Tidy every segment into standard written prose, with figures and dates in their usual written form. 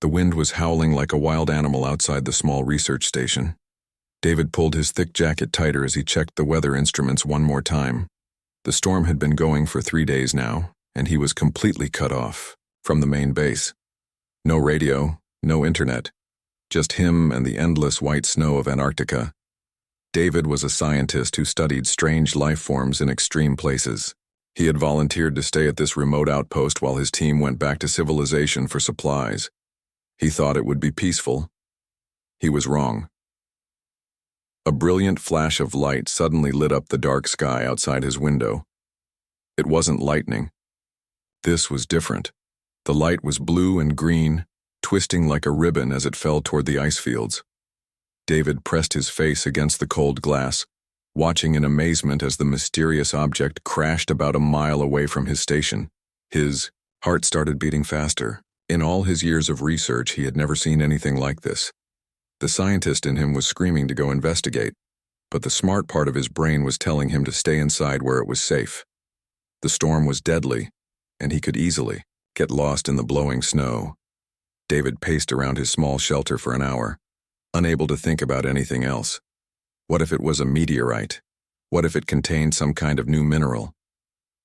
The wind was howling like a wild animal outside the small research station. David pulled his thick jacket tighter as he checked the weather instruments one more time. The storm had been going for 3 days now, and he was completely cut off from the main base. No radio, no internet, just him and the endless white snow of Antarctica. David was a scientist who studied strange life forms in extreme places. He had volunteered to stay at this remote outpost while his team went back to civilization for supplies. He thought it would be peaceful. He was wrong. A brilliant flash of light suddenly lit up the dark sky outside his window. It wasn't lightning. This was different. The light was blue and green, twisting like a ribbon as it fell toward the ice fields. David pressed his face against the cold glass, watching in amazement as the mysterious object crashed about a mile away from his station. His heart started beating faster. In all his years of research, he had never seen anything like this. The scientist in him was screaming to go investigate, but the smart part of his brain was telling him to stay inside where it was safe. The storm was deadly, and he could easily get lost in the blowing snow. David paced around his small shelter for an hour, unable to think about anything else. What if it was a meteorite? What if it contained some kind of new mineral?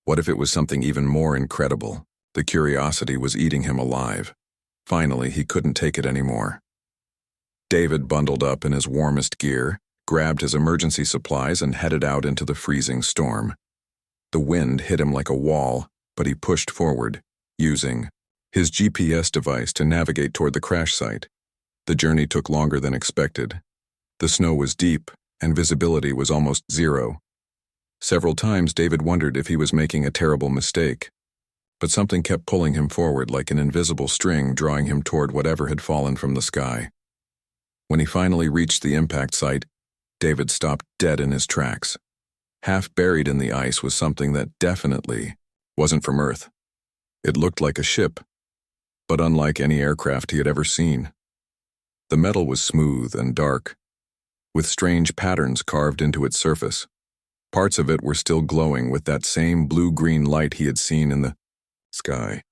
What if it was something even more incredible? The curiosity was eating him alive. Finally, he couldn't take it anymore. David bundled up in his warmest gear, grabbed his emergency supplies, and headed out into the freezing storm. The wind hit him like a wall, but he pushed forward, using his GPS device to navigate toward the crash site. The journey took longer than expected. The snow was deep, and visibility was almost zero. Several times David wondered if he was making a terrible mistake, but something kept pulling him forward like an invisible string, drawing him toward whatever had fallen from the sky. When he finally reached the impact site, David stopped dead in his tracks. Half buried in the ice was something that definitely wasn't from Earth. It looked like a ship, but unlike any aircraft he had ever seen. The metal was smooth and dark, with strange patterns carved into its surface. Parts of it were still glowing with that same blue-green light he had seen in the sky.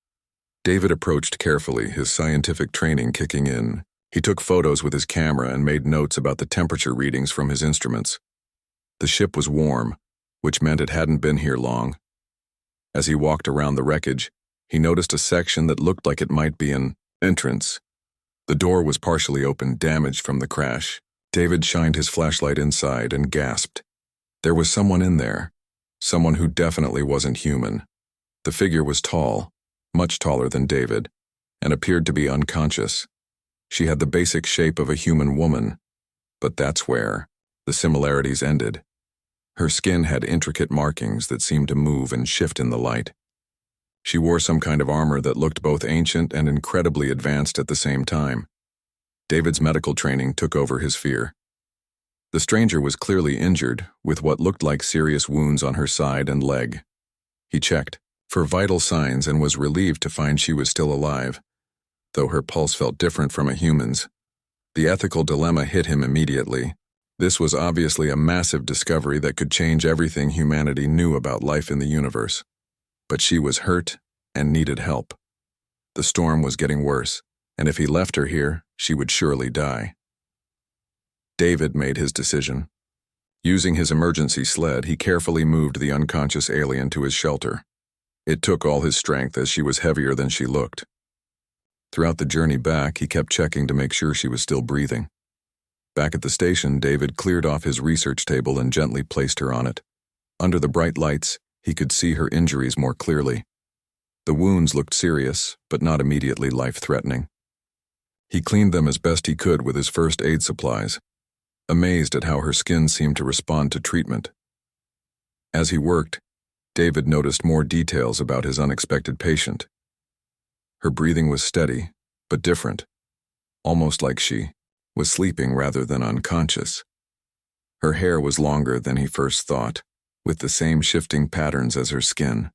David approached carefully, his scientific training kicking in. He took photos with his camera and made notes about the temperature readings from his instruments. The ship was warm, which meant it hadn't been here long. As he walked around the wreckage, he noticed a section that looked like it might be an entrance. The door was partially open, damaged from the crash. David shined his flashlight inside and gasped. There was someone in there, someone who definitely wasn't human. The figure was tall, much taller than David, and appeared to be unconscious. She had the basic shape of a human woman, but that's where the similarities ended. Her skin had intricate markings that seemed to move and shift in the light. She wore some kind of armor that looked both ancient and incredibly advanced at the same time. David's medical training took over his fear. The stranger was clearly injured, with what looked like serious wounds on her side and leg. He checked for vital signs and was relieved to find she was still alive, though her pulse felt different from a human's. The ethical dilemma hit him immediately. This was obviously a massive discovery that could change everything humanity knew about life in the universe. But she was hurt and needed help. The storm was getting worse, and if he left her here, she would surely die. David made his decision. Using his emergency sled, he carefully moved the unconscious alien to his shelter. It took all his strength as she was heavier than she looked. Throughout the journey back, he kept checking to make sure she was still breathing. Back at the station, David cleared off his research table and gently placed her on it. Under the bright lights, he could see her injuries more clearly. The wounds looked serious, but not immediately life-threatening. He cleaned them as best he could with his first aid supplies, amazed at how her skin seemed to respond to treatment. As he worked, David noticed more details about his unexpected patient. Her breathing was steady, but different, almost like she was sleeping rather than unconscious. Her hair was longer than he first thought, with the same shifting patterns as her skin.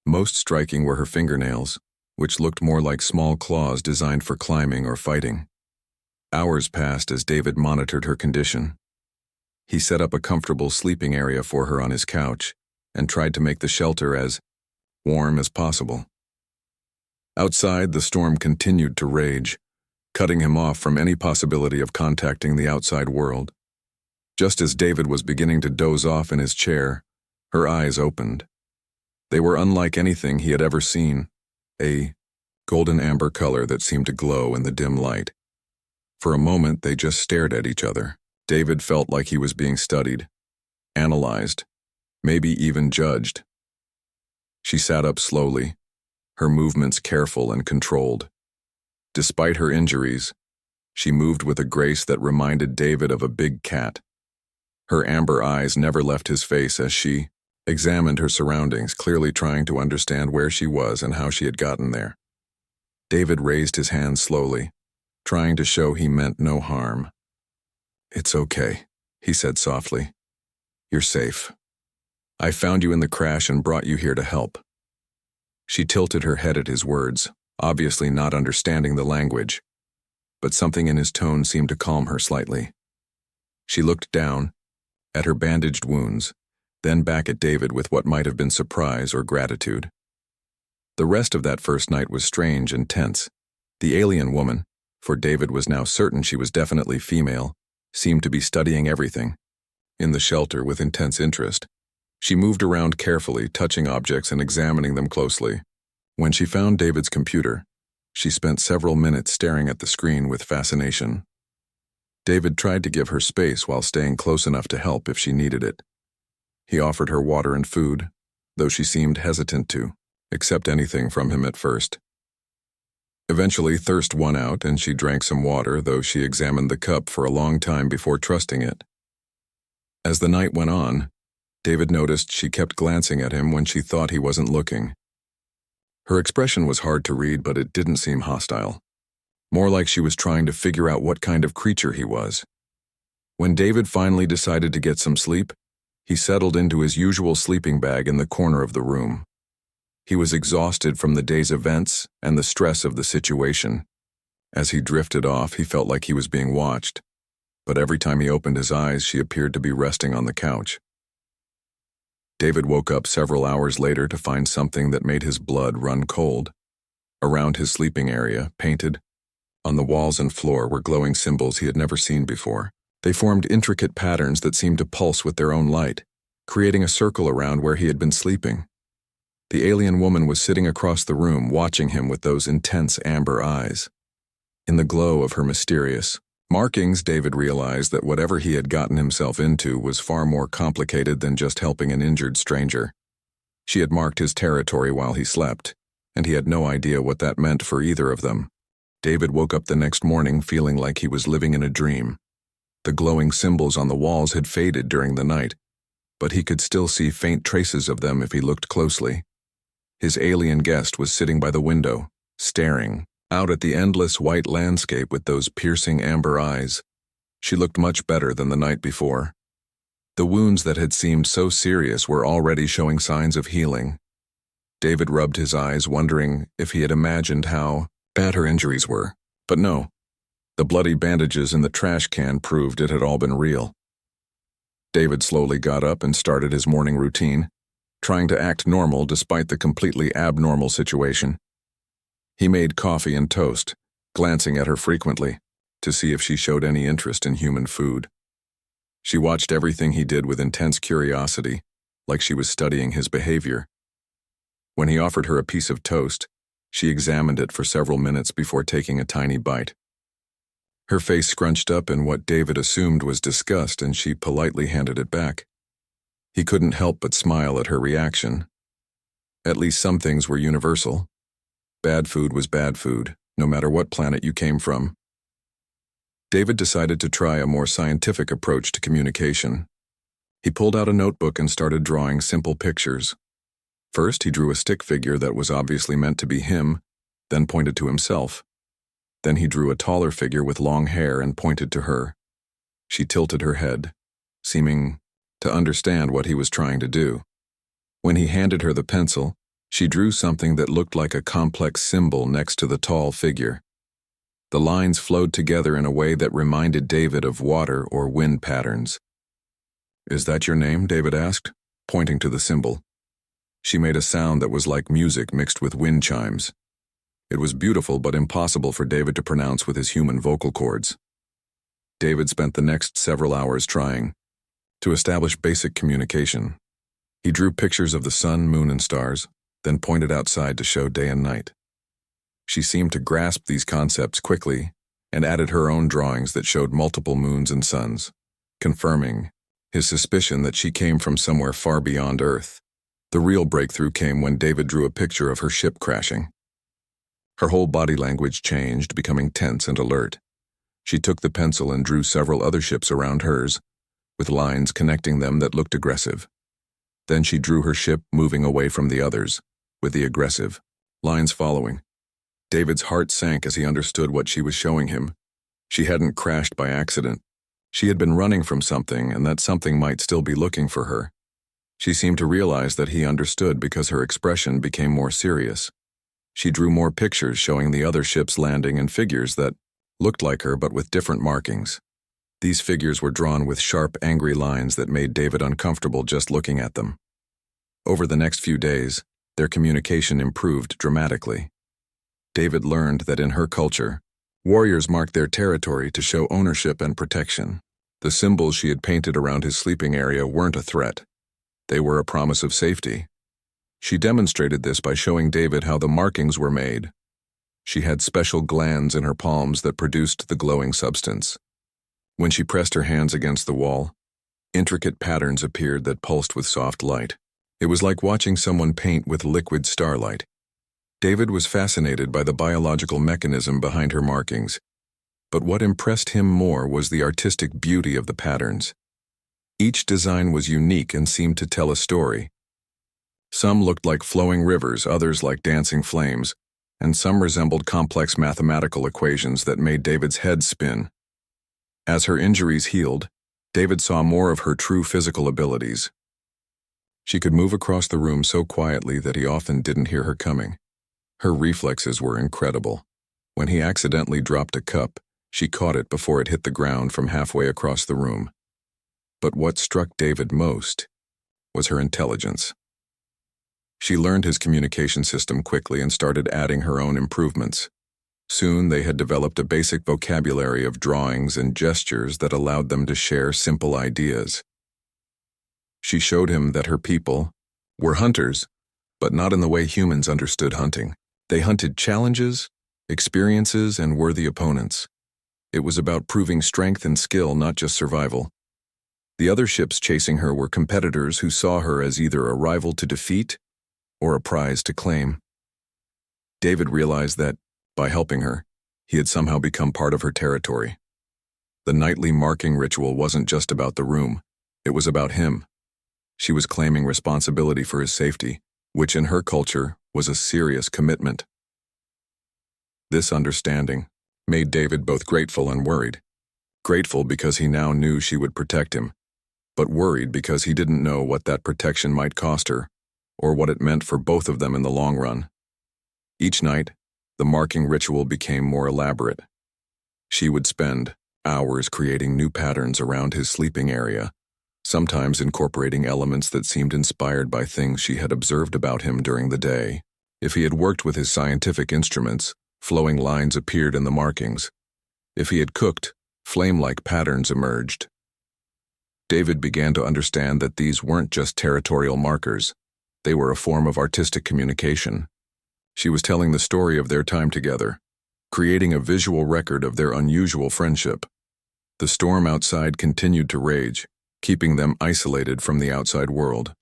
Most striking were her fingernails, which looked more like small claws designed for climbing or fighting. Hours passed as David monitored her condition. He set up a comfortable sleeping area for her on his couch and tried to make the shelter as warm as possible. Outside, the storm continued to rage, cutting him off from any possibility of contacting the outside world. Just as David was beginning to doze off in his chair, her eyes opened. They were unlike anything he had ever seen, a golden amber color that seemed to glow in the dim light. For a moment, they just stared at each other. David felt like he was being studied, analyzed, maybe even judged. She sat up slowly, her movements careful and controlled. Despite her injuries, she moved with a grace that reminded David of a big cat. Her amber eyes never left his face as she examined her surroundings, clearly trying to understand where she was and how she had gotten there. David raised his hand slowly, trying to show he meant no harm. "It's okay," he said softly. "You're safe. I found you in the crash and brought you here to help." She tilted her head at his words, obviously not understanding the language, but something in his tone seemed to calm her slightly. She looked down, at her bandaged wounds, then back at David with what might have been surprise or gratitude. The rest of that first night was strange and tense. The alien woman, for David was now certain she was definitely female, seemed to be studying everything, in the shelter with intense interest. She moved around carefully, touching objects and examining them closely. When she found David's computer, she spent several minutes staring at the screen with fascination. David tried to give her space while staying close enough to help if she needed it. He offered her water and food, though she seemed hesitant to accept anything from him at first. Eventually, thirst won out and she drank some water, though she examined the cup for a long time before trusting it. As the night went on, David noticed she kept glancing at him when she thought he wasn't looking. Her expression was hard to read, but it didn't seem hostile. More like she was trying to figure out what kind of creature he was. When David finally decided to get some sleep, he settled into his usual sleeping bag in the corner of the room. He was exhausted from the day's events and the stress of the situation. As he drifted off, he felt like he was being watched, but every time he opened his eyes, she appeared to be resting on the couch. David woke up several hours later to find something that made his blood run cold. Around his sleeping area, painted on the walls and floor, were glowing symbols he had never seen before. They formed intricate patterns that seemed to pulse with their own light, creating a circle around where he had been sleeping. The alien woman was sitting across the room, watching him with those intense amber eyes. In the glow of her mysterious markings, David realized that whatever he had gotten himself into was far more complicated than just helping an injured stranger. She had marked his territory while he slept, and he had no idea what that meant for either of them. David woke up the next morning feeling like he was living in a dream. The glowing symbols on the walls had faded during the night, but he could still see faint traces of them if he looked closely. His alien guest was sitting by the window, staring out at the endless white landscape with those piercing amber eyes. She looked much better than the night before. The wounds that had seemed so serious were already showing signs of healing. David rubbed his eyes, wondering if he had imagined how bad her injuries were, but no. The bloody bandages in the trash can proved it had all been real. David slowly got up and started his morning routine, trying to act normal despite the completely abnormal situation. He made coffee and toast, glancing at her frequently to see if she showed any interest in human food. She watched everything he did with intense curiosity, like she was studying his behavior. When he offered her a piece of toast, she examined it for several minutes before taking a tiny bite. Her face scrunched up in what David assumed was disgust, and she politely handed it back. He couldn't help but smile at her reaction. At least some things were universal. Bad food was bad food, no matter what planet you came from. David decided to try a more scientific approach to communication. He pulled out a notebook and started drawing simple pictures. First, he drew a stick figure that was obviously meant to be him, then pointed to himself. Then he drew a taller figure with long hair and pointed to her. She tilted her head, seeming to understand what he was trying to do. When he handed her the pencil, she drew something that looked like a complex symbol next to the tall figure. The lines flowed together in a way that reminded David of water or wind patterns. "Is that your name?" David asked, pointing to the symbol. She made a sound that was like music mixed with wind chimes. It was beautiful but impossible for David to pronounce with his human vocal cords. David spent the next several hours trying to establish basic communication. He drew pictures of the sun, moon, and stars, then pointed outside to show day and night. She seemed to grasp these concepts quickly and added her own drawings that showed multiple moons and suns, confirming his suspicion that she came from somewhere far beyond Earth. The real breakthrough came when David drew a picture of her ship crashing. Her whole body language changed, becoming tense and alert. She took the pencil and drew several other ships around hers, with lines connecting them that looked aggressive. Then she drew her ship moving away from the others, with the aggressive lines following. David's heart sank as he understood what she was showing him. She hadn't crashed by accident. She had been running from something, and that something might still be looking for her. She seemed to realize that he understood because her expression became more serious. She drew more pictures showing the other ships landing and figures that looked like her but with different markings. These figures were drawn with sharp, angry lines that made David uncomfortable just looking at them. Over the next few days, their communication improved dramatically. David learned that in her culture, warriors marked their territory to show ownership and protection. The symbols she had painted around his sleeping area weren't a threat. They were a promise of safety. She demonstrated this by showing David how the markings were made. She had special glands in her palms that produced the glowing substance. When she pressed her hands against the wall, intricate patterns appeared that pulsed with soft light. It was like watching someone paint with liquid starlight. David was fascinated by the biological mechanism behind her markings, but what impressed him more was the artistic beauty of the patterns. Each design was unique and seemed to tell a story. Some looked like flowing rivers, others like dancing flames, and some resembled complex mathematical equations that made David's head spin. As her injuries healed, David saw more of her true physical abilities. She could move across the room so quietly that he often didn't hear her coming. Her reflexes were incredible. When he accidentally dropped a cup, she caught it before it hit the ground from halfway across the room. But what struck David most was her intelligence. She learned his communication system quickly and started adding her own improvements. Soon they had developed a basic vocabulary of drawings and gestures that allowed them to share simple ideas. She showed him that her people were hunters, but not in the way humans understood hunting. They hunted challenges, experiences, and worthy opponents. It was about proving strength and skill, not just survival. The other ships chasing her were competitors who saw her as either a rival to defeat or a prize to claim. David realized that, by helping her, he had somehow become part of her territory. The nightly marking ritual wasn't just about the room, it was about him. She was claiming responsibility for his safety, which in her culture was a serious commitment. This understanding made David both grateful and worried. Grateful because he now knew she would protect him, but worried because he didn't know what that protection might cost her, or what it meant for both of them in the long run. Each night, the marking ritual became more elaborate. She would spend hours creating new patterns around his sleeping area, sometimes incorporating elements that seemed inspired by things she had observed about him during the day. If he had worked with his scientific instruments, flowing lines appeared in the markings. If he had cooked, flame-like patterns emerged. David began to understand that these weren't just territorial markers. They were a form of artistic communication. She was telling the story of their time together, creating a visual record of their unusual friendship. The storm outside continued to rage, keeping them isolated from the outside world.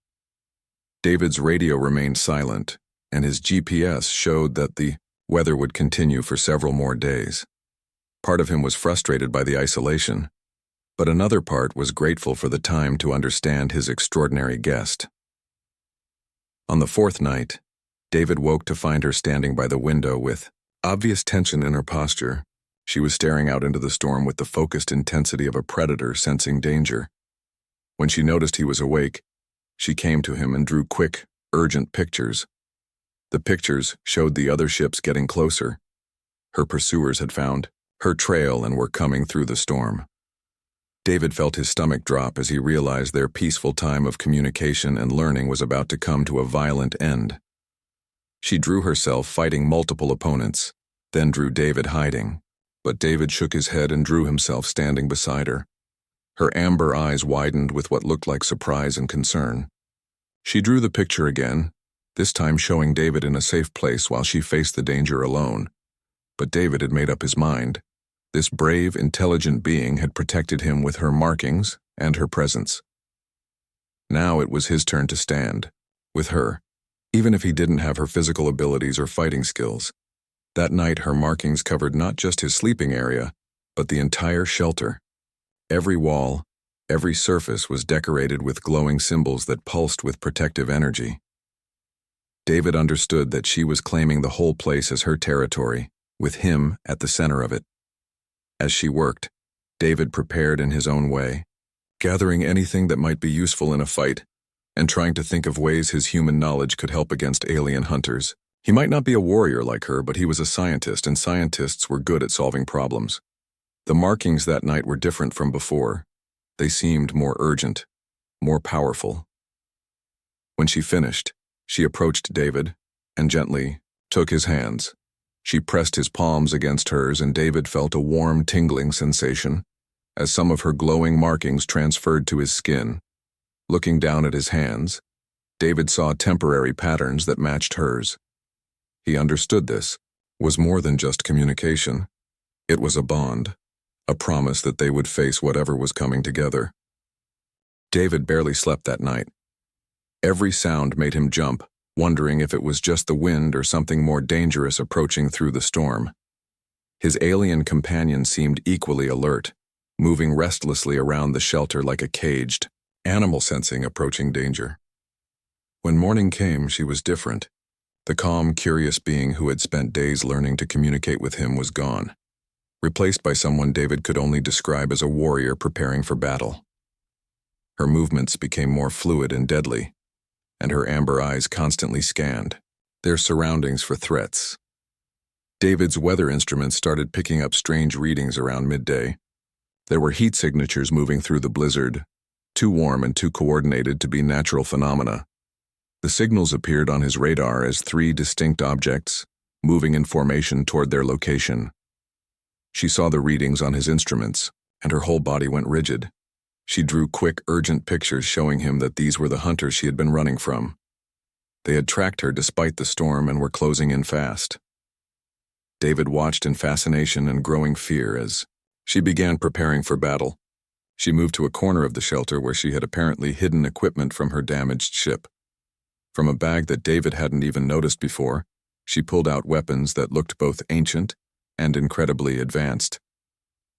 David's radio remained silent, and his GPS showed that the weather would continue for several more days. Part of him was frustrated by the isolation, but another part was grateful for the time to understand his extraordinary guest. On the fourth night, David woke to find her standing by the window with obvious tension in her posture. She was staring out into the storm with the focused intensity of a predator sensing danger. When she noticed he was awake, she came to him and drew quick, urgent pictures. The pictures showed the other ships getting closer. Her pursuers had found her trail and were coming through the storm. David felt his stomach drop as he realized their peaceful time of communication and learning was about to come to a violent end. She drew herself fighting multiple opponents, then drew David hiding. But David shook his head and drew himself standing beside her. Her amber eyes widened with what looked like surprise and concern. She drew the picture again, this time showing David in a safe place while she faced the danger alone. But David had made up his mind. This brave, intelligent being had protected him with her markings and her presence. Now it was his turn to stand, with her, even if he didn't have her physical abilities or fighting skills. That night her markings covered not just his sleeping area, but the entire shelter. Every wall, every surface was decorated with glowing symbols that pulsed with protective energy. David understood that she was claiming the whole place as her territory, with him at the center of it. As she worked, David prepared in his own way, gathering anything that might be useful in a fight, and trying to think of ways his human knowledge could help against alien hunters. He might not be a warrior like her, but he was a scientist, and scientists were good at solving problems. The markings that night were different from before. They seemed more urgent, more powerful. When she finished, she approached David and gently took his hands. She pressed his palms against hers, and David felt a warm, tingling sensation as some of her glowing markings transferred to his skin. Looking down at his hands, David saw temporary patterns that matched hers. He understood this was more than just communication. It was a bond, a promise that they would face whatever was coming together. David barely slept that night. Every sound made him jump, wondering if it was just the wind or something more dangerous approaching through the storm. His alien companion seemed equally alert, moving restlessly around the shelter like a caged animal sensing approaching danger. When morning came, she was different. The calm, curious being who had spent days learning to communicate with him was gone, replaced by someone David could only describe as a warrior preparing for battle. Her movements became more fluid and deadly, and her amber eyes constantly scanned their surroundings for threats. David's weather instruments started picking up strange readings around midday. There were heat signatures moving through the blizzard, too warm and too coordinated to be natural phenomena. The signals appeared on his radar as 3 distinct objects, moving in formation toward their location. She saw the readings on his instruments, and her whole body went rigid. She drew quick, urgent pictures showing him that these were the hunters she had been running from. They had tracked her despite the storm and were closing in fast. David watched in fascination and growing fear as she began preparing for battle. She moved to a corner of the shelter where she had apparently hidden equipment from her damaged ship. From a bag that David hadn't even noticed before, she pulled out weapons that looked both ancient and incredibly advanced.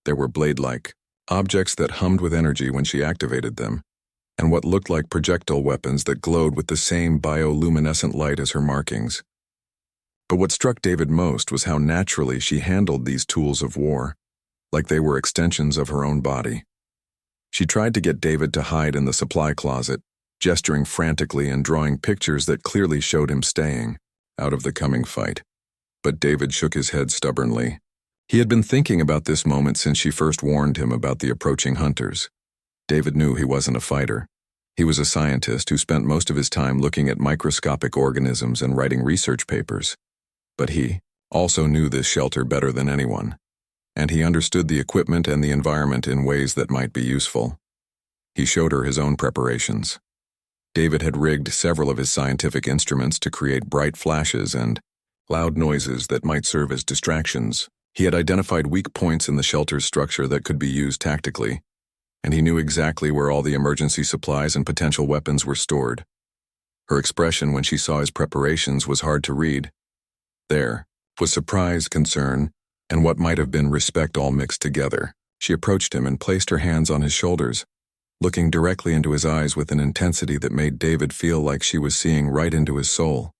There were blade-like objects that hummed with energy when she activated them, and what looked like projectile weapons that glowed with the same bioluminescent light as her markings. But what struck David most was how naturally she handled these tools of war, like they were extensions of her own body. She tried to get David to hide in the supply closet, gesturing frantically and drawing pictures that clearly showed him staying out of the coming fight. But David shook his head stubbornly. He had been thinking about this moment since she first warned him about the approaching hunters. David knew he wasn't a fighter. He was a scientist who spent most of his time looking at microscopic organisms and writing research papers. But he also knew this shelter better than anyone, and he understood the equipment and the environment in ways that might be useful. He showed her his own preparations. David had rigged several of his scientific instruments to create bright flashes and loud noises that might serve as distractions. He had identified weak points in the shelter's structure that could be used tactically, and he knew exactly where all the emergency supplies and potential weapons were stored. Her expression when she saw his preparations was hard to read. There was surprise, concern, and what might have been respect all mixed together. She approached him and placed her hands on his shoulders, looking directly into his eyes with an intensity that made David feel like she was seeing right into his soul.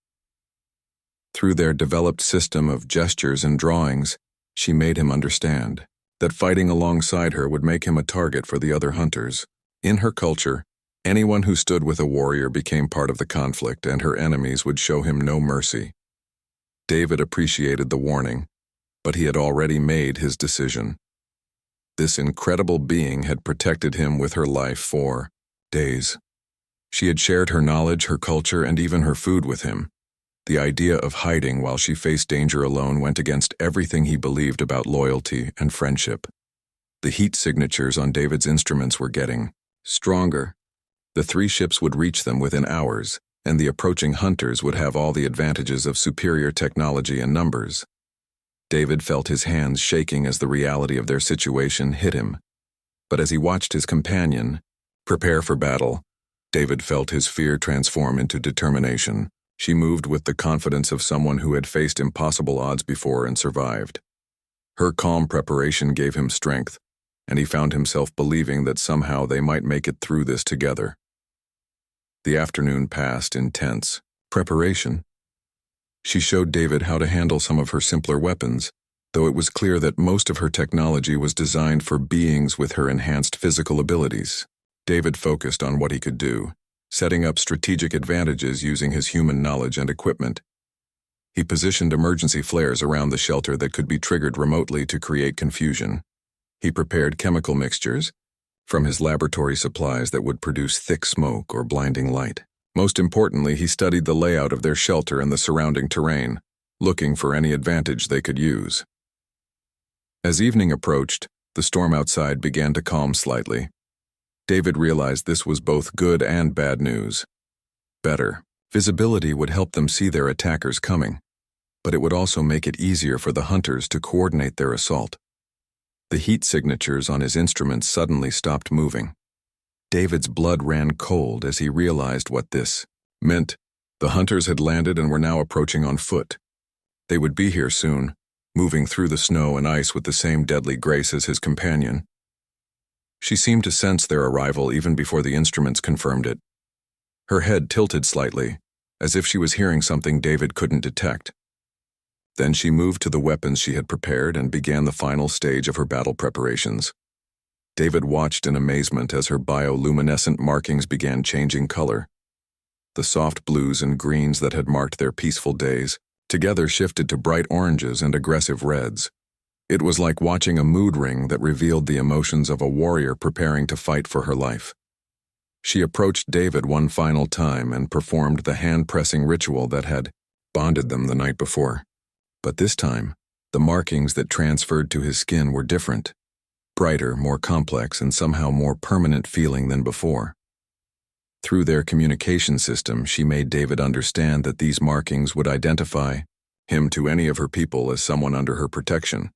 Through their developed system of gestures and drawings, she made him understand that fighting alongside her would make him a target for the other hunters. In her culture, anyone who stood with a warrior became part of the conflict, and her enemies would show him no mercy. David appreciated the warning, but he had already made his decision. This incredible being had protected him with her life for days. She had shared her knowledge, her culture, and even her food with him. The idea of hiding while she faced danger alone went against everything he believed about loyalty and friendship. The heat signatures on David's instruments were getting stronger. The 3 ships would reach them within hours, and the approaching hunters would have all the advantages of superior technology and numbers. David felt his hands shaking as the reality of their situation hit him. But as he watched his companion prepare for battle, David felt his fear transform into determination. She moved with the confidence of someone who had faced impossible odds before and survived. Her calm preparation gave him strength, and he found himself believing that somehow they might make it through this together. The afternoon passed in tense preparation. She showed David how to handle some of her simpler weapons, though it was clear that most of her technology was designed for beings with her enhanced physical abilities. David focused on what he could do, setting up strategic advantages using his human knowledge and equipment. He positioned emergency flares around the shelter that could be triggered remotely to create confusion. He prepared chemical mixtures from his laboratory supplies that would produce thick smoke or blinding light. Most importantly, he studied the layout of their shelter and the surrounding terrain, looking for any advantage they could use. As evening approached, the storm outside began to calm slightly. David realized this was both good and bad news. Better visibility would help them see their attackers coming, but it would also make it easier for the hunters to coordinate their assault. The heat signatures on his instruments suddenly stopped moving. David's blood ran cold as he realized what this meant. The hunters had landed and were now approaching on foot. They would be here soon, moving through the snow and ice with the same deadly grace as his companion. She seemed to sense their arrival even before the instruments confirmed it. Her head tilted slightly, as if she was hearing something David couldn't detect. Then she moved to the weapons she had prepared and began the final stage of her battle preparations. David watched in amazement as her bioluminescent markings began changing color. The soft blues and greens that had marked their peaceful days together shifted to bright oranges and aggressive reds. It was like watching a mood ring that revealed the emotions of a warrior preparing to fight for her life. She approached David one final time and performed the hand-pressing ritual that had bonded them the night before. But this time, the markings that transferred to his skin were different, brighter, more complex, and somehow more permanent feeling than before. Through their communication system, she made David understand that these markings would identify him to any of her people as someone under her protection.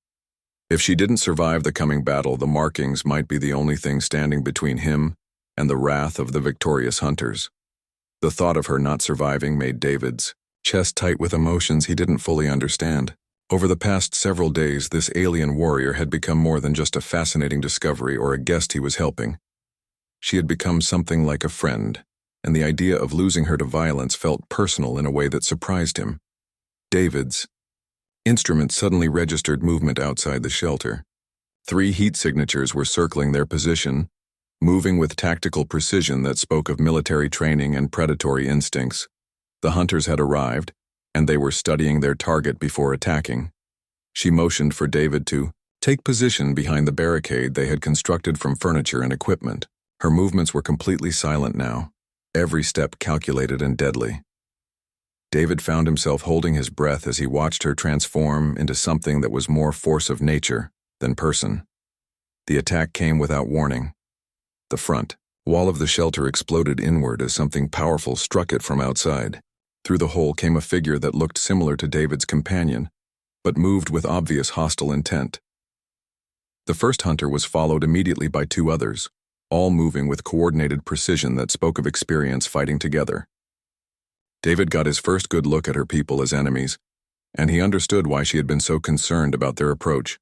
If she didn't survive the coming battle, the markings might be the only thing standing between him and the wrath of the victorious hunters. The thought of her not surviving made David's chest tight with emotions he didn't fully understand. Over the past several days, this alien warrior had become more than just a fascinating discovery or a guest he was helping. She had become something like a friend, and the idea of losing her to violence felt personal in a way that surprised him. David's instrument suddenly registered movement outside the shelter. 3 heat signatures were circling their position, moving with tactical precision that spoke of military training and predatory instincts. The hunters had arrived, and they were studying their target before attacking. She motioned for David to take position behind the barricade they had constructed from furniture and equipment. Her movements were completely silent now, every step calculated and deadly. David found himself holding his breath as he watched her transform into something that was more force of nature than person. The attack came without warning. The front wall of the shelter exploded inward as something powerful struck it from outside. Through the hole came a figure that looked similar to David's companion, but moved with obvious hostile intent. The first hunter was followed immediately by 2 others, all moving with coordinated precision that spoke of experience fighting together. David got his first good look at her people as enemies, and he understood why she had been so concerned about their approach.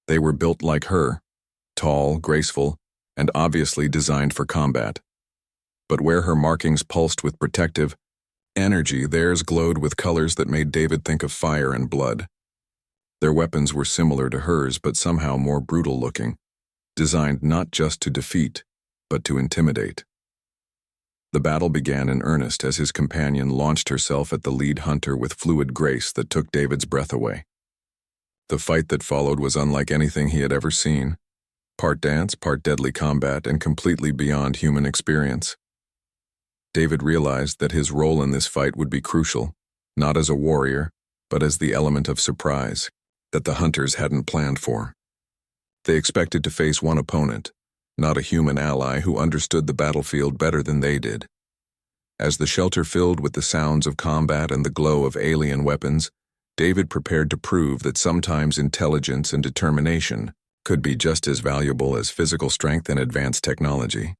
They were built like her, tall, graceful, and obviously designed for combat. But where her markings pulsed with protective energy, theirs glowed with colors that made David think of fire and blood. Their weapons were similar to hers, but somehow more brutal looking, designed not just to defeat, but to intimidate. The battle began in earnest as his companion launched herself at the lead hunter with fluid grace that took David's breath away. The fight that followed was unlike anything he had ever seen, part dance, part deadly combat, and completely beyond human experience. David realized that his role in this fight would be crucial, not as a warrior, but as the element of surprise that the hunters hadn't planned for. They expected to face one opponent, not a human ally who understood the battlefield better than they did. As the shelter filled with the sounds of combat and the glow of alien weapons, David prepared to prove that sometimes intelligence and determination could be just as valuable as physical strength and advanced technology.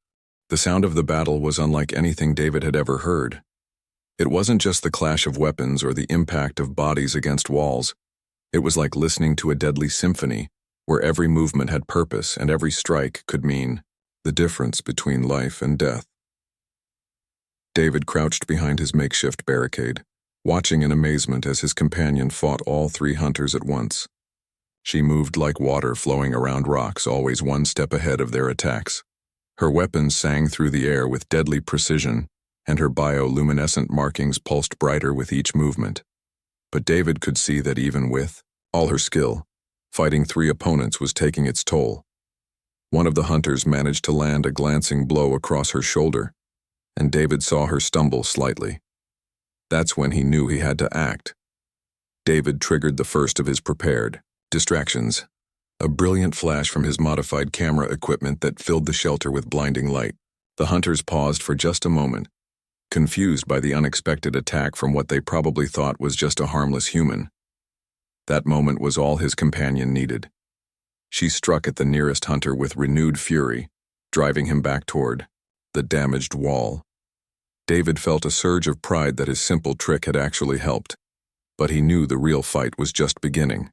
The sound of the battle was unlike anything David had ever heard. It wasn't just the clash of weapons or the impact of bodies against walls. It was like listening to a deadly symphony, where every movement had purpose and every strike could mean the difference between life and death. David crouched behind his makeshift barricade, watching in amazement as his companion fought all three hunters at once. She moved like water flowing around rocks, always one step ahead of their attacks. Her weapons sang through the air with deadly precision, and her bioluminescent markings pulsed brighter with each movement. But David could see that even with all her skill, fighting three opponents was taking its toll. One of the hunters managed to land a glancing blow across her shoulder, and David saw her stumble slightly. That's when he knew he had to act. David triggered the first of his prepared distractions, a brilliant flash from his modified camera equipment that filled the shelter with blinding light. The hunters paused for just a moment, confused by the unexpected attack from what they probably thought was just a harmless human. That moment was all his companion needed. She struck at the nearest hunter with renewed fury, driving him back toward the damaged wall. David felt a surge of pride that his simple trick had actually helped, but he knew the real fight was just beginning.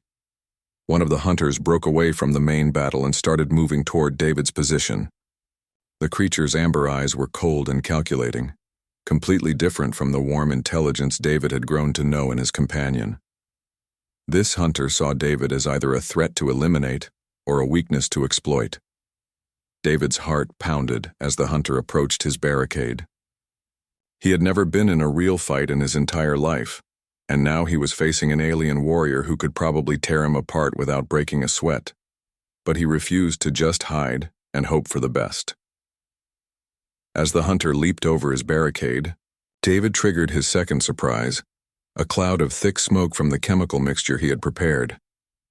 One of the hunters broke away from the main battle and started moving toward David's position. The creature's amber eyes were cold and calculating, completely different from the warm intelligence David had grown to know in his companion. This hunter saw David as either a threat to eliminate or a weakness to exploit. David's heart pounded as the hunter approached his barricade. He had never been in a real fight in his entire life, and now he was facing an alien warrior who could probably tear him apart without breaking a sweat. But he refused to just hide and hope for the best. As the hunter leaped over his barricade, David triggered his second surprise, a cloud of thick smoke from the chemical mixture he had prepared.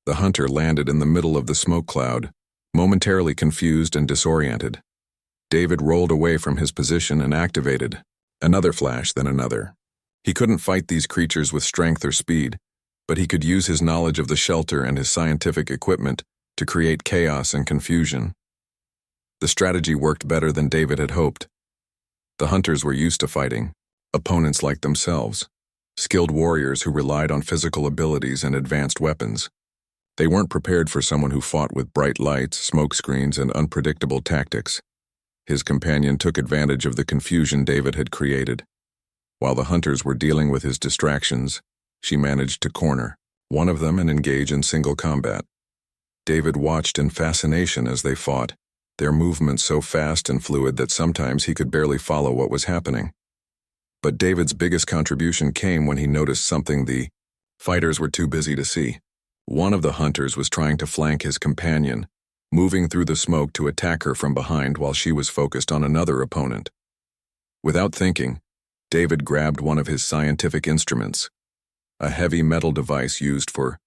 The hunter landed in the middle of the smoke cloud, momentarily confused and disoriented. David rolled away from his position and activated another flash, then another. He couldn't fight these creatures with strength or speed, but he could use his knowledge of the shelter and his scientific equipment to create chaos and confusion. The strategy worked better than David had hoped. The hunters were used to fighting opponents like themselves, skilled warriors who relied on physical abilities and advanced weapons. They weren't prepared for someone who fought with bright lights, smoke screens, and unpredictable tactics. His companion took advantage of the confusion David had created. While the hunters were dealing with his distractions, she managed to corner one of them and engage in single combat. David watched in fascination as they fought, their movements so fast and fluid that sometimes he could barely follow what was happening. But David's biggest contribution came when he noticed something the fighters were too busy to see. One of the hunters was trying to flank his companion, moving through the smoke to attack her from behind while she was focused on another opponent. Without thinking, David grabbed one of his scientific instruments, a heavy metal device used for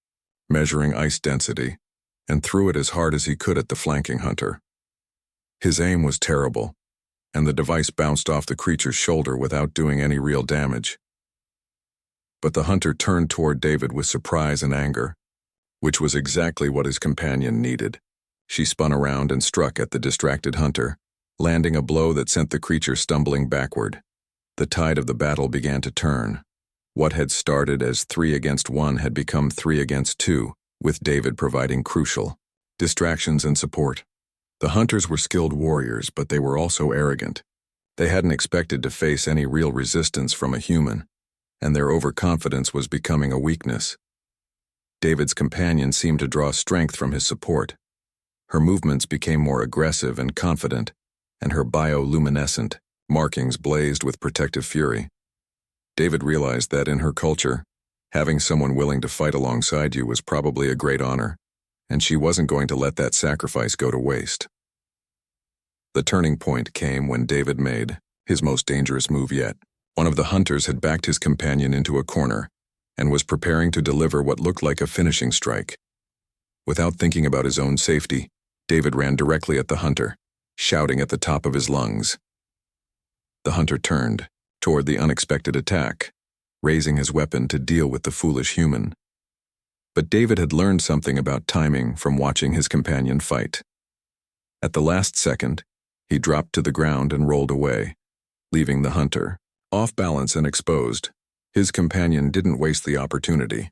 measuring ice density, and threw it as hard as he could at the flanking hunter. His aim was terrible, and the device bounced off the creature's shoulder without doing any real damage. But the hunter turned toward David with surprise and anger, which was exactly what his companion needed. She spun around and struck at the distracted hunter, landing a blow that sent the creature stumbling backward. The tide of the battle began to turn. What had started as 3 against 1 had become 3 against 2, with David providing crucial distractions and support. The hunters were skilled warriors, but they were also arrogant. They hadn't expected to face any real resistance from a human, and their overconfidence was becoming a weakness. David's companion seemed to draw strength from his support. Her movements became more aggressive and confident, and her bioluminescent markings blazed with protective fury. David realized that in her culture, having someone willing to fight alongside you was probably a great honor, and she wasn't going to let that sacrifice go to waste. The turning point came when David made his most dangerous move yet. One of the hunters had backed his companion into a corner, and was preparing to deliver what looked like a finishing strike. Without thinking about his own safety, David ran directly at the hunter, shouting at the top of his lungs. The hunter turned toward the unexpected attack, raising his weapon to deal with the foolish human. But David had learned something about timing from watching his companion fight. At the last second, he dropped to the ground and rolled away, leaving the hunter off balance and exposed. His companion didn't waste the opportunity.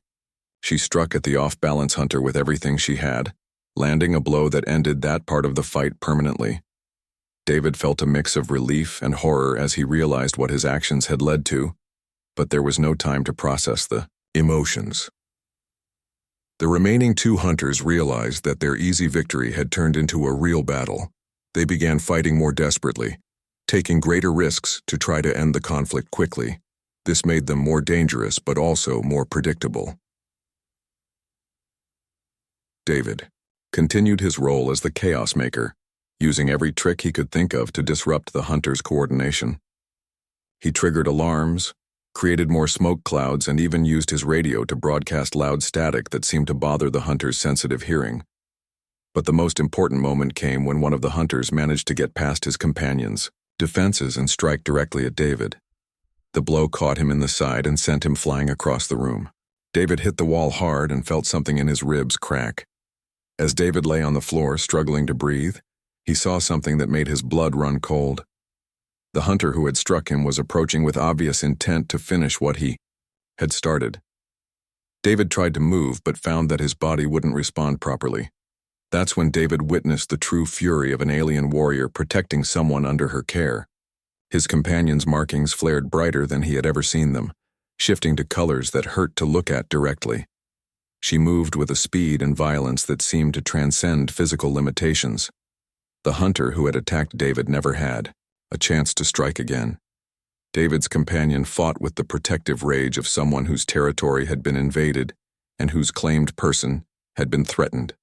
She struck at the off-balance hunter with everything she had, landing a blow that ended that part of the fight permanently. David felt a mix of relief and horror as he realized what his actions had led to, but there was no time to process the emotions. The remaining two hunters realized that their easy victory had turned into a real battle. They began fighting more desperately, taking greater risks to try to end the conflict quickly. This made them more dangerous but also more predictable. David continued his role as the chaos maker, using every trick he could think of to disrupt the hunters' coordination. He triggered alarms, created more smoke clouds, and even used his radio to broadcast loud static that seemed to bother the hunters' sensitive hearing. But the most important moment came when one of the hunters managed to get past his companions' defenses and strike directly at David. The blow caught him in the side and sent him flying across the room. David hit the wall hard and felt something in his ribs crack. As David lay on the floor, struggling to breathe, he saw something that made his blood run cold. The hunter who had struck him was approaching with obvious intent to finish what he had started. David tried to move but found that his body wouldn't respond properly. That's when David witnessed the true fury of an alien warrior protecting someone under her care. His companion's markings flared brighter than he had ever seen them, shifting to colors that hurt to look at directly. She moved with a speed and violence that seemed to transcend physical limitations. The hunter who had attacked David never had a chance to strike again. David's companion fought with the protective rage of someone whose territory had been invaded and whose claimed person had been threatened.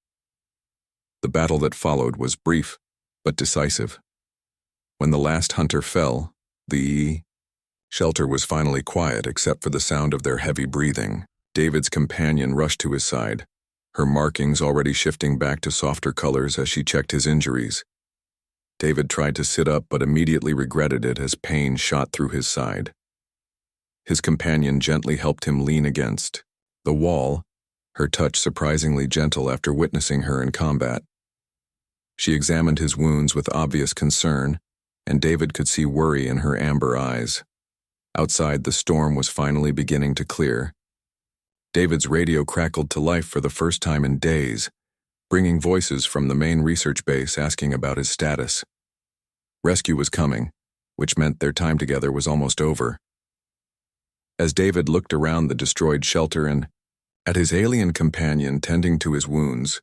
The battle that followed was brief but decisive. When the last hunter fell, the shelter was finally quiet except for the sound of their heavy breathing. David's companion rushed to his side, her markings already shifting back to softer colors as she checked his injuries. David tried to sit up but immediately regretted it as pain shot through his side. His companion gently helped him lean against the wall, her touch surprisingly gentle after witnessing her in combat. She examined his wounds with obvious concern, and David could see worry in her amber eyes. Outside, the storm was finally beginning to clear. David's radio crackled to life for the first time in days, bringing voices from the main research base asking about his status. Rescue was coming, which meant their time together was almost over. As David looked around the destroyed shelter and at his alien companion tending to his wounds,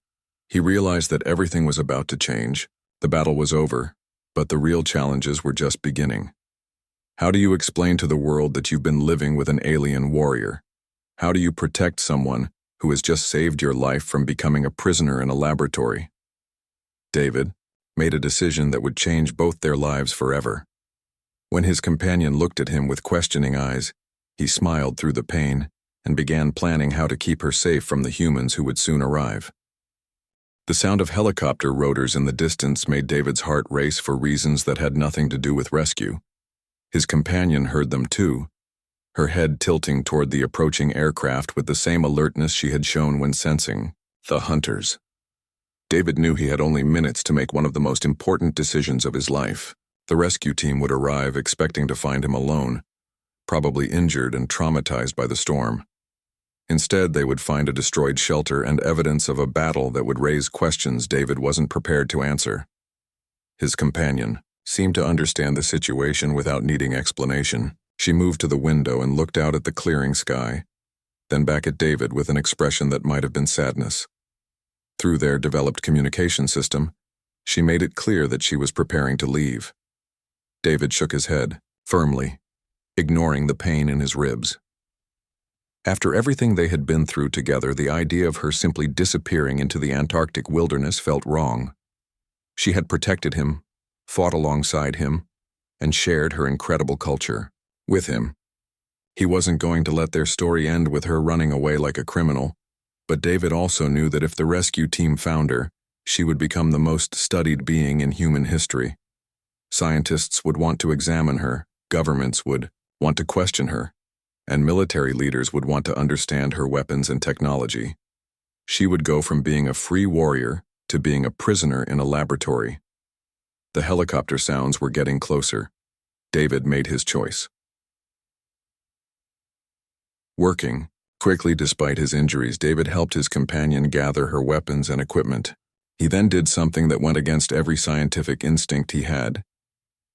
he realized that everything was about to change. The battle was over, but the real challenges were just beginning. How do you explain to the world that you've been living with an alien warrior? How do you protect someone who has just saved your life from becoming a prisoner in a laboratory? David made a decision that would change both their lives forever. When his companion looked at him with questioning eyes, he smiled through the pain and began planning how to keep her safe from the humans who would soon arrive. The sound of helicopter rotors in the distance made David's heart race for reasons that had nothing to do with rescue. His companion heard them too, her head tilting toward the approaching aircraft with the same alertness she had shown when sensing the hunters. David knew he had only minutes to make one of the most important decisions of his life. The rescue team would arrive expecting to find him alone, probably injured and traumatized by the storm. Instead, they would find a destroyed shelter and evidence of a battle that would raise questions David wasn't prepared to answer. His companion seemed to understand the situation without needing explanation. She moved to the window and looked out at the clearing sky, then back at David with an expression that might have been sadness. Through their developed communication system, she made it clear that she was preparing to leave. David shook his head, firmly, ignoring the pain in his ribs. After everything they had been through together, the idea of her simply disappearing into the Antarctic wilderness felt wrong. She had protected him, fought alongside him, and shared her incredible culture with him. He wasn't going to let their story end with her running away like a criminal, but David also knew that if the rescue team found her, she would become the most studied being in human history. Scientists would want to examine her, governments would want to question her, and military leaders would want to understand her weapons and technology. She would go from being a free warrior to being a prisoner in a laboratory. The helicopter sounds were getting closer. David made his choice. Working quickly despite his injuries, David helped his companion gather her weapons and equipment. He then did something that went against every scientific instinct he had.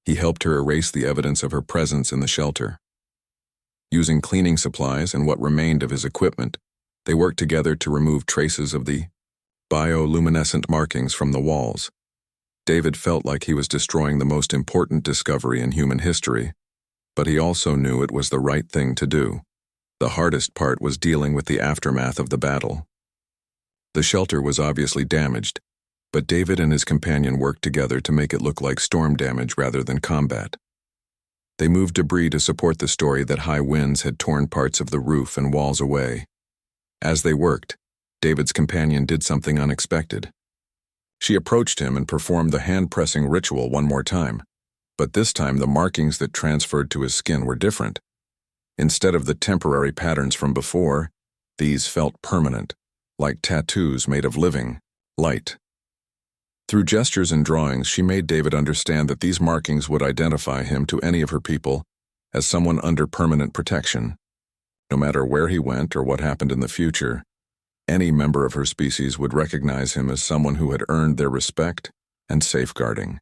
He helped her erase the evidence of her presence in the shelter. Using cleaning supplies and what remained of his equipment, they worked together to remove traces of the bioluminescent markings from the walls. David felt like he was destroying the most important discovery in human history, but he also knew it was the right thing to do. The hardest part was dealing with the aftermath of the battle. The shelter was obviously damaged, but David and his companion worked together to make it look like storm damage rather than combat. They moved debris to support the story that high winds had torn parts of the roof and walls away. As they worked, David's companion did something unexpected. She approached him and performed the hand-pressing ritual one more time, but this time the markings that transferred to his skin were different. Instead of the temporary patterns from before, these felt permanent, like tattoos made of living light. Through gestures and drawings, she made David understand that these markings would identify him to any of her people as someone under permanent protection. No matter where he went or what happened in the future, any member of her species would recognize him as someone who had earned their respect and safeguarding.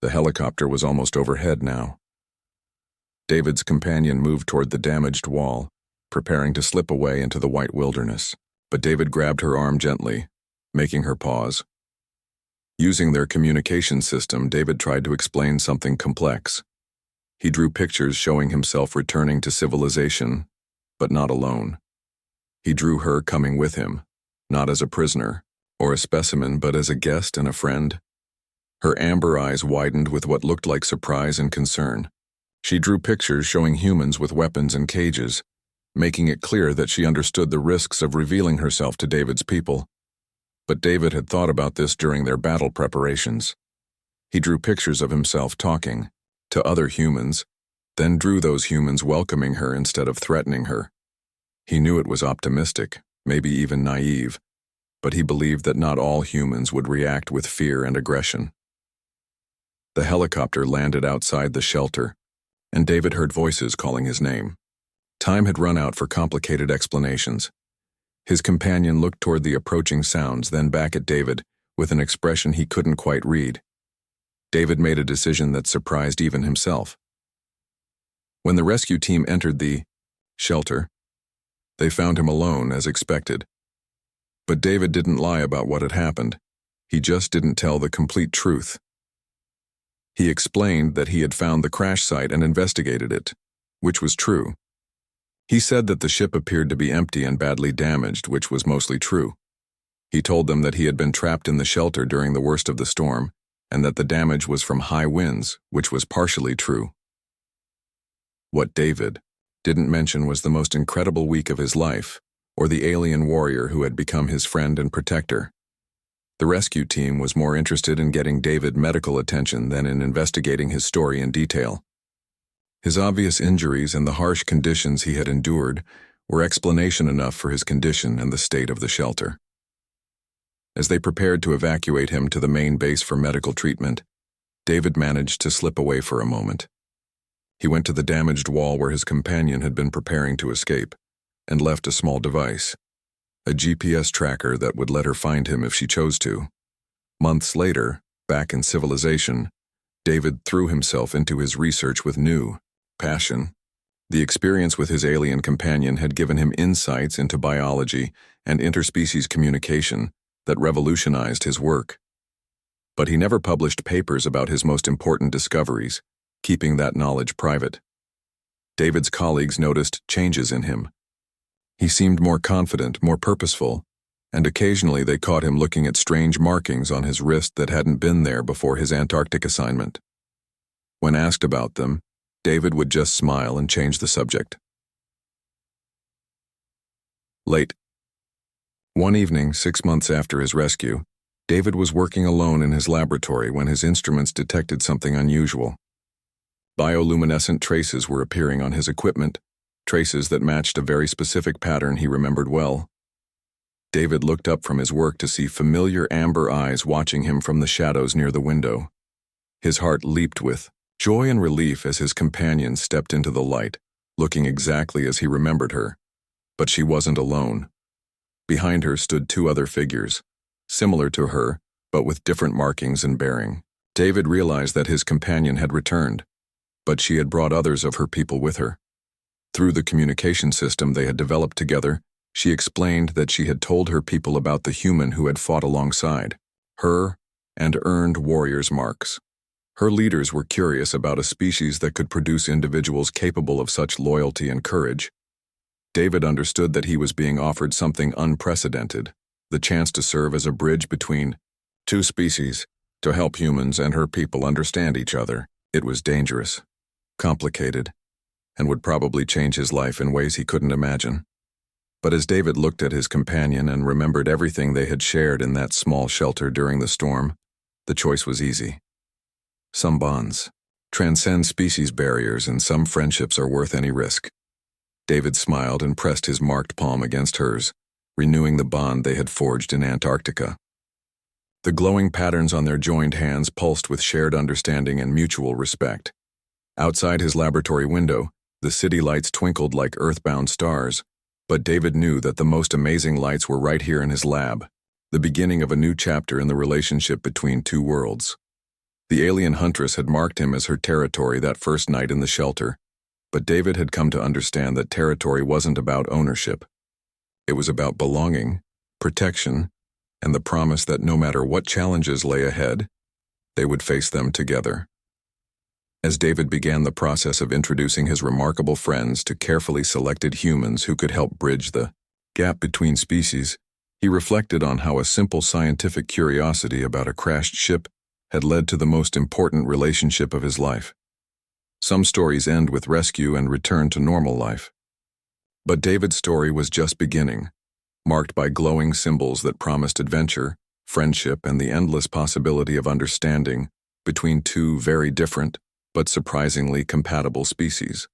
The helicopter was almost overhead now. David's companion moved toward the damaged wall, preparing to slip away into the white wilderness, but David grabbed her arm gently, making her pause. Using their communication system, David tried to explain something complex. He drew pictures showing himself returning to civilization, but not alone. He drew her coming with him, not as a prisoner or a specimen, but as a guest and a friend. Her amber eyes widened with what looked like surprise and concern. She drew pictures showing humans with weapons and cages, making it clear that she understood the risks of revealing herself to David's people. But David had thought about this during their battle preparations. He drew pictures of himself talking to other humans, then drew those humans welcoming her instead of threatening her. He knew it was optimistic, maybe even naive, but he believed that not all humans would react with fear and aggression. The helicopter landed outside the shelter, and David heard voices calling his name. Time had run out for complicated explanations. His companion looked toward the approaching sounds, then back at David, with an expression he couldn't quite read. David made a decision that surprised even himself. When the rescue team entered the shelter, they found him alone, as expected. But David didn't lie about what had happened. He just didn't tell the complete truth. He explained that he had found the crash site and investigated it, which was true. He said that the ship appeared to be empty and badly damaged, which was mostly true. He told them that he had been trapped in the shelter during the worst of the storm, and that the damage was from high winds, which was partially true. What David didn't mention was the most incredible week of his life, or the alien warrior who had become his friend and protector. The rescue team was more interested in getting David medical attention than in investigating his story in detail. His obvious injuries and the harsh conditions he had endured were explanation enough for his condition and the state of the shelter. As they prepared to evacuate him to the main base for medical treatment, David managed to slip away for a moment. He went to the damaged wall where his companion had been preparing to escape, and left a small device, a GPS tracker that would let her find him if she chose to. Months later, back in civilization, David threw himself into his research with new passion. The experience with his alien companion had given him insights into biology and interspecies communication that revolutionized his work. But he never published papers about his most important discoveries, keeping that knowledge private. David's colleagues noticed changes in him. He seemed more confident, more purposeful, and occasionally they caught him looking at strange markings on his wrist that hadn't been there before his Antarctic assignment. When asked about them, David would just smile and change the subject. Late. One evening, 6 months after his rescue, David was working alone in his laboratory when his instruments detected something unusual. Bioluminescent traces were appearing on his equipment, traces that matched a very specific pattern he remembered well. David looked up from his work to see familiar amber eyes watching him from the shadows near the window. His heart leaped with joy and relief as his companion stepped into the light, looking exactly as he remembered her. But she wasn't alone. Behind her stood 2 other figures, similar to her, but with different markings and bearing. David realized that his companion had returned, but she had brought others of her people with her. Through the communication system they had developed together, she explained that she had told her people about the human who had fought alongside her and earned warriors' marks. Her leaders were curious about a species that could produce individuals capable of such loyalty and courage. David understood that he was being offered something unprecedented, the chance to serve as a bridge between 2 species, to help humans and her people understand each other. It was dangerous, complicated, and would probably change his life in ways he couldn't imagine. But as David looked at his companion and remembered everything they had shared in that small shelter during the storm, the choice was easy. Some bonds transcend species barriers, and some friendships are worth any risk. David smiled and pressed his marked palm against hers, renewing the bond they had forged in Antarctica. The glowing patterns on their joined hands pulsed with shared understanding and mutual respect. Outside his laboratory window, the city lights twinkled like earthbound stars, but David knew that the most amazing lights were right here in his lab, the beginning of a new chapter in the relationship between 2 worlds. The alien Huntress had marked him as her territory that first night in the shelter, but David had come to understand that territory wasn't about ownership. It was about belonging, protection, and the promise that no matter what challenges lay ahead, they would face them together. As David began the process of introducing his remarkable friends to carefully selected humans who could help bridge the gap between species, he reflected on how a simple scientific curiosity about a crashed ship had led to the most important relationship of his life. Some stories end with rescue and return to normal life. But David's story was just beginning, marked by glowing symbols that promised adventure, friendship, and the endless possibility of understanding between 2 very different, but surprisingly compatible species.